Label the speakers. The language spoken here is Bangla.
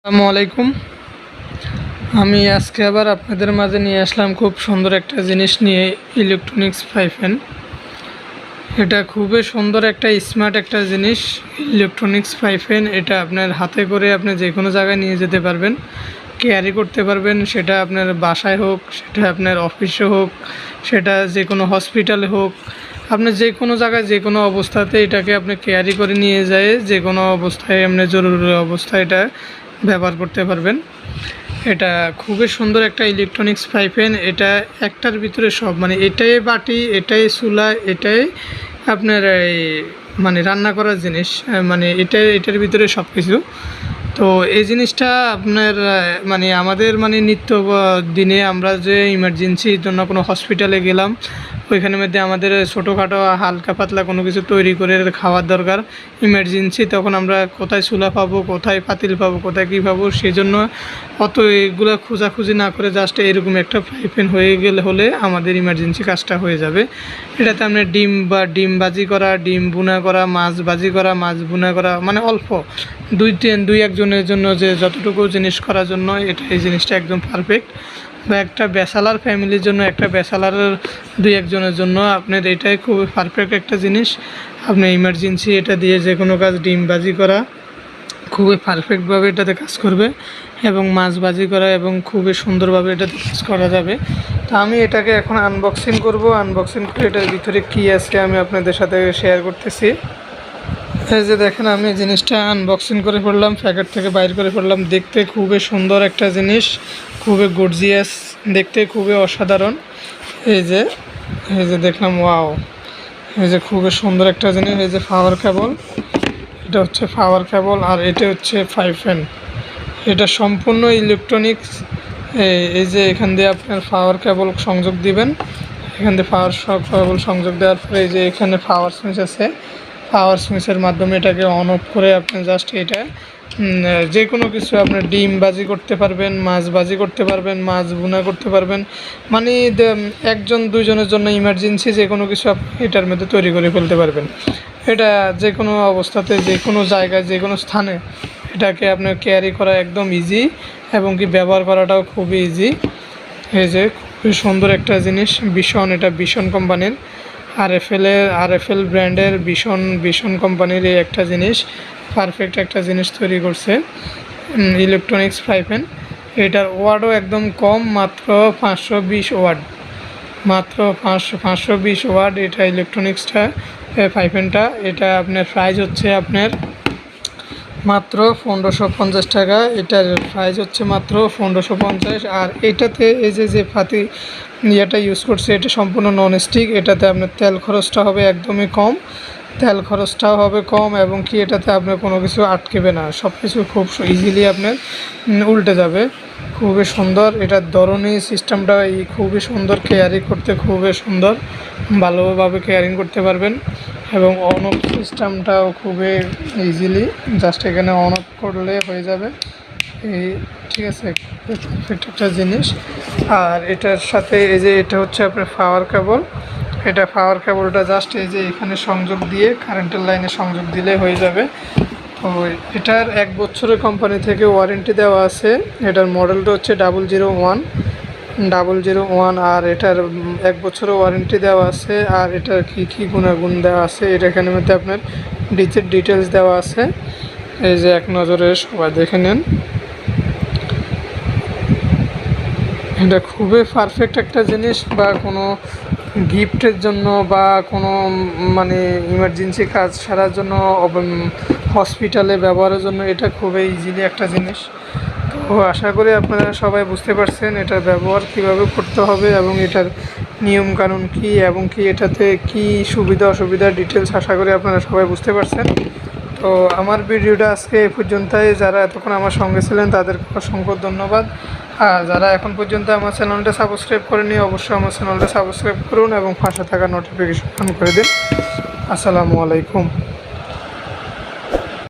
Speaker 1: আসসালামু আলাইকুম। আমি আজকে আবার আপনাদের মাঝে নিয়ে আসলাম খুব সুন্দর একটা জিনিস নিয়ে, ইলেকট্রনিক্স ফ্রাই প্যান। এটা খুবই সুন্দর একটা স্মার্ট একটা জিনিস, ইলেকট্রনিক্স ফ্রাই প্যান। এটা আপনার হাতে করে আপনি যে কোনো জায়গায় নিয়ে যেতে পারবেন, ক্যারি করতে পারবেন। সেটা আপনার বাসায় হোক, সেটা আপনার অফিসে হোক, সেটা যে কোনো হসপিটালে হোক, আপনি যে কোনো জায়গায় যে কোনো অবস্থাতে এটাকে আপনি ক্যারি করে নিয়ে যায় যে কোনো অবস্থায় আপনি জরুরি অবস্থায় এটা ব্যবহার করতে পারবেন। এটা খুবই সুন্দর একটা ইলেকট্রনিক্স ফ্রাই প্যান। এটা একটার ভিতরে সব, মানে এটাই বাটি, এটাই চুলা, এটাই আপনার এই মানে রান্না করার জিনিস, মানে এটার ভিতরে সব কিছু। তো এই জিনিসটা আপনার মানে আমাদের মানে নিত্য দিনে আমরা যে ইমার্জেন্সির জন্য কোনো হসপিটালে গেলাম, ওইখানের মধ্যে আমাদের ছোটোখাটো হালকা পাতলা কোনো কিছু তৈরি করে খাওয়ার দরকার ইমার্জেন্সি, তখন আমরা কোথায় চুলা পাবো, কোথায় পাতিল পাবো, কোথায় কী পাবো, সেই জন্য অত এগুলো খোঁজাখুঁজি না করে জাস্ট এরকম একটা ফ্রাই প্যান হয়ে গেলে হলে আমাদের ইমার্জেন্সি কাজটা হয়ে যাবে। এটাতে আপনার ডিম ভাজি করা, ডিম ভুনা করা, মাছ ভাজি করা, মাছ ভুনা করা, মানে অল্প দুই একজনের জন্য যে যতটুকু জিনিস করার জন্য এই জিনিসটা একদম পারফেক্ট। বা একটা ব্যাচেলার ফ্যামিলির জন্য, একটা ব্যাচেলারের দুই একজনের জন্য আপনার এটাই খুবই পারফেক্ট একটা জিনিস। আপনি ইমার্জেন্সি এটা দিয়ে যে কোনো কাজ, ডিম ভাজি করা খুবই পারফেক্টভাবে এটাতে কাজ করবে, এবং মাছ ভাজি করা এবং খুবই সুন্দরভাবে এটাতে কাজ করা যাবে। তো আমি এটাকে এখন আনবক্সিং করব। আনবক্সিং করে এটার ভিতরে কী আছে আমি আপনাদের সাথে শেয়ার করতেছি। এই যে দেখেন, আমি জিনিসটা আনবক্সিং করে পড়লাম, প্যাকেট থেকে বাইর করে পড়লাম। দেখতে খুবই সুন্দর একটা জিনিস, খুবই গর্জিয়াস, দেখতে খুবই অসাধারণ। এই যে দেখলাম, ওয়াও, এই যে খুবই সুন্দর একটা জিনিস। এই যে পাওয়ার কেবল, এটা হচ্ছে পাওয়ার কেবল, আর এটা হচ্ছে ফ্রাই প্যান। এটা সম্পূর্ণ ইলেকট্রনিক্স। এই যে এখান দিয়ে আপনার পাওয়ার কেবল সংযোগ দিবেন, এখান দিয়ে পাওয়ার কেবল সংযোগ দেওয়ার পরে এই যে এখানে পাওয়ার সুইচ আছে, পাওয়ার সুইচের মাধ্যমে এটাকে অন অফ করে আপনি জাস্ট এটা যে কোনো কিছু আপনার ডিম ভাজি করতে পারবেন, মাছ ভাজি করতে পারবেন, মাছ ভুনা করতে পারবেন। মানে একজন দুইজনের জন্য ইমার্জেন্সি যে কোনো কিছু আপনি এটার মধ্যে তৈরি করে ফেলতে পারবেন। এটা যে কোনো অবস্থাতে, যে কোনো জায়গায়, যে কোনো স্থানে এটাকে আপনার ক্যারি করা একদম ইজি, এবং কি ব্যবহার করাটাও খুবই ইজি। এই যে খুবই সুন্দর একটা জিনিস, ভীষণ, এটা ভীষণ কোম্পানির, আরএফএল ব্র্যান্ডের ভীষণ কোম্পানির এই একটা জিনিস, পারফেক্ট একটা জিনিস তৈরি করছে ইলেকট্রনিক্স ফ্রাই প্যান। এটার ওয়াটও একদম কম, মাত্র 520 ওয়াট, মাত্র 520 ওয়াট এটা ইলেকট্রনিক্সটা ফ্রাই প্যানটা। এটা আপনার প্রাইস হচ্ছে আপনার মাত্র 1550 টাকা। এটার প্রাইস হচ্ছে মাত্র 1550। আর এটাতে এই যে ইয়েটা ইউজ করছে, এটা সম্পূর্ণ ননস্টিক। এটাতে আপনার তেল খরচটা হবে একদমই কম, এবং কি এটাতে আপনার কোনো কিছু আটকেবে না, সব কিছু খুব ইজিলি আপনার উল্টে যাবে। খুবই সুন্দর এটার ধরনী সিস্টেমটা, খুবই সুন্দর, কেয়ারিং করতে খুবই সুন্দর, ভালোভাবে কেয়ারিং করতে পারবেন। এবং অন অফ সিস্টেমটাও খুবই ইজিলি, জাস্ট এখানে অন অফ করলে হয়ে যাবে। এই ঠিক আছে, পারফেক্ট একটা জিনিস। আর এটার সাথে এই যে এটা হচ্ছে আপনার পাওয়ার কেবল। এটা পাওয়ার কেবলটা জাস্ট এই যে এখানে সংযোগ দিয়ে কারেন্টের লাইনে সংযোগ দিলে হয়ে যাবে। তো এটার 1 বছরের কোম্পানি থেকে ওয়ারেন্টি দেওয়া আছে। এটার মডেলটা হচ্ছে 001, আর এটার 1 বছরের ওয়ারেন্টি দেওয়া আছে। আর এটার কী গুণাগুণ দেওয়া আছে এটা এখানের মধ্যে আপনার ডিটেলস দেওয়া আছে। এই যে এক নজরে সবাই দেখে নেন। এটা খুবই পারফেক্ট একটা জিনিস, বা কোনো গিফটের জন্য, বা কোনো মানে ইমার্জেন্সি কাজ সারার জন্য, হসপিটালে ব্যবহারের জন্য এটা খুবই ইজিলি একটা জিনিস। তো আশা করি আপনারা সবাই বুঝতে পারছেন এটার ব্যবহার কিভাবে করতে হবে, এবং এটার নিয়মকানুন কী, এবং কি এটাতে কি সুবিধা অসুবিধা ডিটেলস আশা করি আপনারা সবাই বুঝতে পারছেন। তো আমার ভিডিওটা আজকে এই পর্যন্তই। যারা এতক্ষণ আমার সঙ্গে ছিলেন তাদেরকে অসংখ্য ধন্যবাদ। আর যারা এখন পর্যন্ত আমার চ্যানেলটা সাবস্ক্রাইব করেনি, অবশ্যই আমার চ্যানেলটা সাবস্ক্রাইব করুন এবং পাশে থাকা নোটিফিকেশন অন করে দিন। আসসালামু আলাইকুম।